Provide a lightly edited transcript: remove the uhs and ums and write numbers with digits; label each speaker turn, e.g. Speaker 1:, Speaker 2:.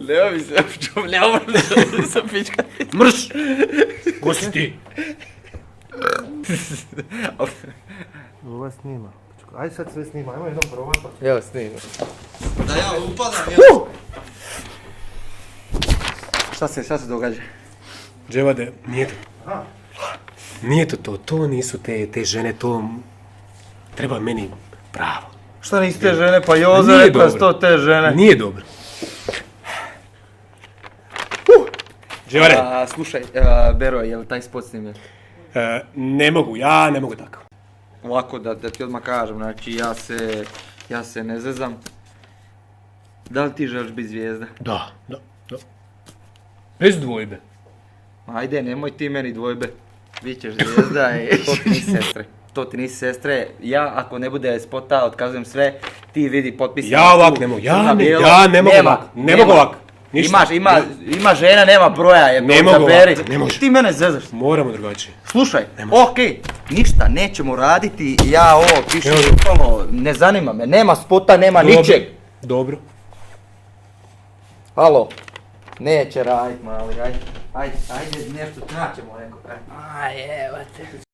Speaker 1: Nema mi se, ne moram sa pička.
Speaker 2: Mrš! Ko si ti?
Speaker 3: Ovo snima. Ajde sad sve snima, ajmo jednom probati.
Speaker 1: Evo snima.
Speaker 4: Da ja upadam, ja.
Speaker 1: Šta se događa?
Speaker 2: Dževade, nije to. Nije to nisu te žene, to treba meni pravo.
Speaker 1: Šta nisi te žene, pa Joza
Speaker 2: Nije
Speaker 1: rekla
Speaker 2: dobro.
Speaker 1: sto te žene.
Speaker 2: Nije dobro. Dževare,
Speaker 1: Slušaj, Bero, je li taj spot snimljen?
Speaker 2: ne mogu tako.
Speaker 1: Ovako da ti odmah kažem, znači ja se ne zezam. Da li ti želiš biti zvijezda?
Speaker 2: Da. Bez dvojbe.
Speaker 1: Ajde, nemoj ti meni dvojbe. Bićeš zvijezda i to ti nisi sestre. To ti nisi sestre. Ja, ako ne bude spota, otkazujem sve. Ti vidi potpisano.
Speaker 2: Ja ovak ne mogu, ja ne mogu ovak. Ne mogu ovak. Ništa.
Speaker 1: Ima žena, nema broja.
Speaker 2: Ne mogu ovak, ne može.
Speaker 1: Ti mene zezaš.
Speaker 2: Moramo drugačije.
Speaker 1: Slušaj, okej, ništa, nećemo raditi. Ja ovo pišem bukvalno, ne zanima me. Nema spota, nema ničeg.
Speaker 2: Dobro.
Speaker 1: Halo. Neće radit, mali, ajde, nešto naćemo neko. Aj, evo te.